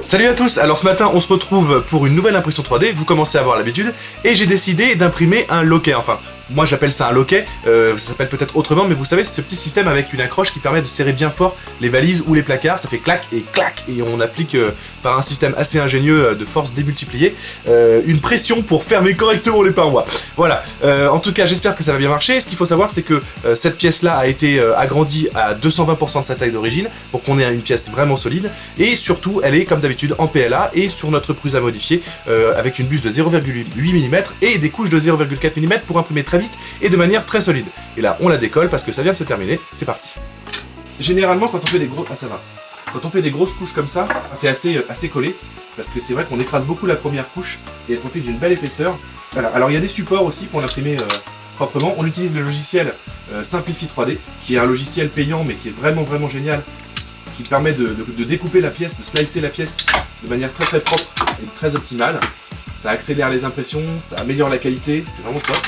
Salut à tous, alors ce matin on se retrouve pour une nouvelle impression 3D, vous commencez à avoir l'habitude, et j'ai décidé d'imprimer un loquet, enfin moi j'appelle ça un loquet, ça s'appelle peut-être autrement, mais vous savez c'est ce petit système avec une accroche qui permet de serrer bien fort les valises ou les placards, ça fait clac, et on applique par un système assez ingénieux de force démultipliée, une pression pour fermer correctement les parois. Voilà, en tout cas j'espère que ça va bien marcher. Ce qu'il faut savoir c'est que cette pièce là a été agrandie à 220% de sa taille d'origine, pour qu'on ait une pièce vraiment solide, et surtout elle est comme d'habitude en PLA et sur notre prusa modifiée avec une buse de 0,8 mm et des couches de 0,4 mm pour imprimer très vite et de manière très solide. Et là on la décolle parce que ça vient de se terminer, c'est parti. Généralement quand on fait des gros... Ah ça va. Quand on fait des grosses couches comme ça, c'est assez collé, parce que c'est vrai qu'on écrase beaucoup la première couche et elle profite d'une belle épaisseur. Voilà. Alors il y a des supports aussi pour l'imprimer proprement. On utilise le logiciel Simplify 3D, qui est un logiciel payant mais qui est vraiment génial, qui permet de découper la pièce, de slicer la pièce de manière très propre et très optimale. Ça accélère les impressions, ça améliore la qualité, c'est vraiment top.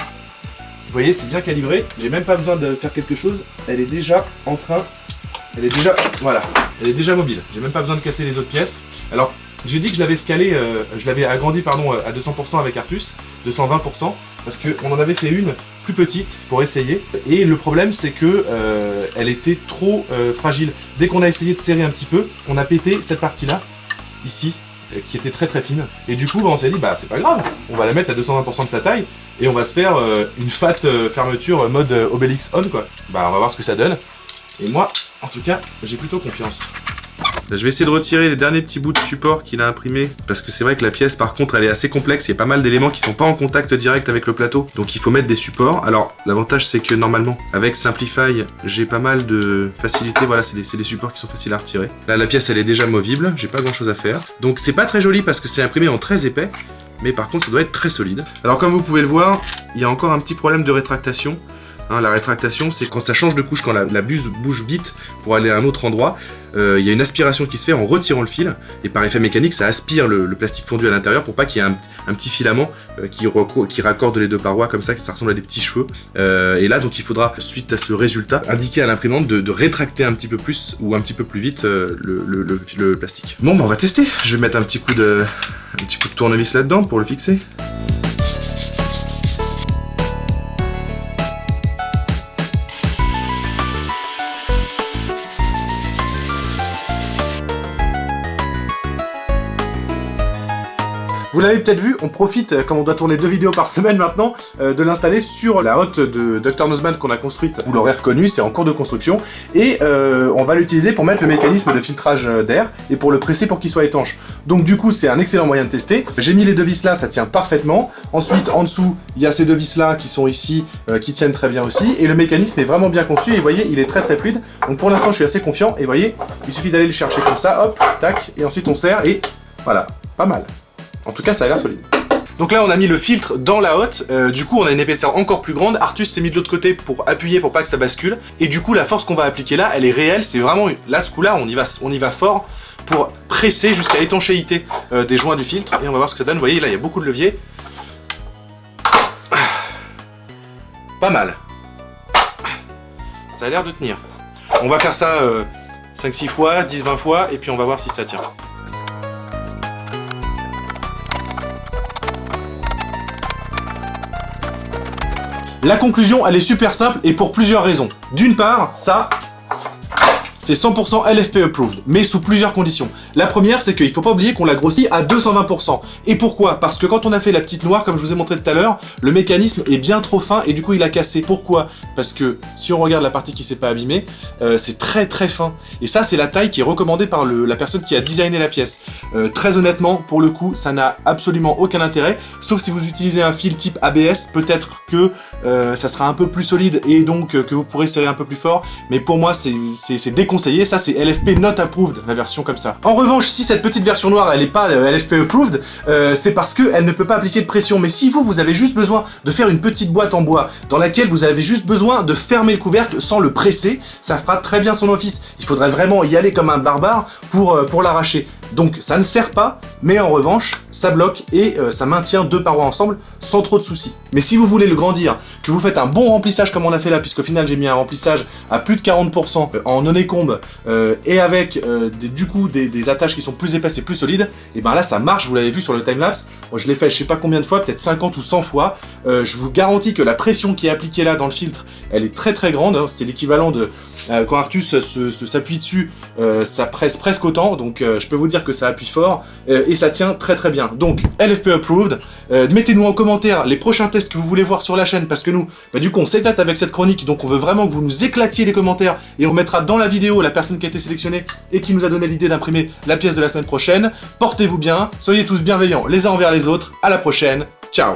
Vous voyez, c'est bien calibré, j'ai même pas besoin de faire quelque chose, elle est déjà en train, elle est déjà mobile, j'ai même pas besoin de casser les autres pièces. Alors, j'ai dit que je l'avais scalé, je l'avais agrandi pardon à 200% avec Artus, 220%, parce qu'on en avait fait une plus petite pour essayer, et le problème c'est que elle était trop fragile. Dès qu'on a essayé de serrer un petit peu, on a pété cette partie-là, ici, qui était très fine, et du coup on s'est dit bah c'est pas grave, on va la mettre à 220% de sa taille, et on va se faire une fat fermeture mode Obélix on quoi. Bah on va voir ce que ça donne, et moi en tout cas j'ai plutôt confiance. Je vais essayer de retirer les derniers petits bouts de support qu'il a imprimé, parce que c'est vrai que la pièce par contre elle est assez complexe, il y a pas mal d'éléments qui sont pas en contact direct avec le plateau, donc il faut mettre des supports. Alors l'avantage c'est que normalement avec Simplify j'ai pas mal de facilité, voilà c'est des supports qui sont faciles à retirer. Là la pièce elle est déjà movible, j'ai pas grand chose à faire, donc c'est pas très joli parce que c'est imprimé en très épais, mais par contre ça doit être très solide. Alors comme vous pouvez le voir, il y a encore un petit problème de rétractation. La rétractation, c'est quand ça change de couche, quand la buse bouge vite pour aller à un autre endroit, il y a une aspiration qui se fait en retirant le fil, et par effet mécanique, ça aspire le plastique fondu à l'intérieur pour pas qu'il y ait un petit filament qui raccorde les deux parois comme ça, que ça ressemble à des petits cheveux. Et là, donc il faudra, suite à ce résultat, indiquer à l'imprimante de rétracter un petit peu plus ou un petit peu plus vite le plastique. Bon, bah on va tester. Je vais mettre un petit coup de tournevis là-dedans pour le fixer. Vous l'avez peut-être vu, on profite, comme on doit tourner 2 vidéos par semaine maintenant, de l'installer sur la hotte de Dr Nozman qu'on a construite. Vous l'aurez reconnu, c'est en cours de construction. Et on va l'utiliser pour mettre le mécanisme de filtrage d'air et pour le presser pour qu'il soit étanche. Donc du coup, c'est un excellent moyen de tester. J'ai mis les 2 vis là, ça tient parfaitement. Ensuite, en dessous, il y a ces 2 vis là qui sont ici, qui tiennent très bien aussi. Et le mécanisme est vraiment bien conçu. Et vous voyez, il est très fluide. Donc pour l'instant, je suis assez confiant. Et vous voyez, il suffit d'aller le chercher comme ça, hop, tac, et ensuite on serre et voilà, pas mal. En tout cas, ça a l'air solide. Donc là, on a mis le filtre dans la hotte. Du coup, on a une épaisseur encore plus grande. Artus s'est mis de l'autre côté pour appuyer pour pas que ça bascule. Et du coup, la force qu'on va appliquer là, elle est réelle. C'est vraiment... Là, ce coup-là, on y va fort pour presser jusqu'à l'étanchéité des joints du filtre. Et on va voir ce que ça donne. Vous voyez, là, il y a beaucoup de levier. Pas mal. Ça a l'air de tenir. On va faire ça 5-6 fois, 10-20 fois, et puis on va voir si ça tient. La conclusion, elle est super simple et pour plusieurs raisons. D'une part, ça, c'est 100% LFP approved, mais sous plusieurs conditions. La première, c'est qu'il ne faut pas oublier qu'on l'a grossi à 220%. Et pourquoi? Parce que quand on a fait la petite noire, comme je vous ai montré tout à l'heure, le mécanisme est bien trop fin et du coup il a cassé. Pourquoi? Parce que si on regarde la partie qui s'est pas abîmée, c'est très fin. Et ça, c'est la taille qui est recommandée par la personne qui a designé la pièce. Très honnêtement, pour le coup, ça n'a absolument aucun intérêt, sauf si vous utilisez un fil type ABS, peut-être que ça sera un peu plus solide et donc que vous pourrez serrer un peu plus fort. Mais pour moi, c'est déconseillé. Ça, c'est LFP not approved, la version comme ça. En revanche, si cette petite version noire, elle n'est pas LFP approved, c'est parce qu'elle ne peut pas appliquer de pression. Mais si vous avez juste besoin de faire une petite boîte en bois dans laquelle vous avez juste besoin de fermer le couvercle sans le presser, ça fera très bien son office. Il faudrait vraiment y aller comme un barbare pour l'arracher. Donc ça ne serre pas, mais en revanche, ça bloque et ça maintient deux parois ensemble sans trop de soucis. Mais si vous voulez le grandir, que vous faites un bon remplissage comme on a fait là, puisqu'au final j'ai mis un remplissage à plus de 40% en non-écombe et avec du coup des attaches qui sont plus épaisses et plus solides, et ben là ça marche, vous l'avez vu sur le timelapse. Moi je l'ai fait je sais pas combien de fois, peut-être 50 ou 100 fois. Je vous garantis que la pression qui est appliquée là dans le filtre, elle est très très grande, hein. C'est l'équivalent de... quand Artus s'appuie dessus, ça presse presque autant, donc je peux vous dire que ça appuie fort et ça tient très très bien. Donc LFP approved. Mettez-nous en commentaire les prochains tests que vous voulez voir sur la chaîne, parce que nous, du coup on s'éclate avec cette chronique, donc on veut vraiment que vous nous éclatiez les commentaires et on mettra dans la vidéo la personne qui a été sélectionnée et qui nous a donné l'idée d'imprimer la pièce de la semaine prochaine. Portez-vous bien, soyez tous bienveillants les uns envers les autres, à la prochaine, ciao.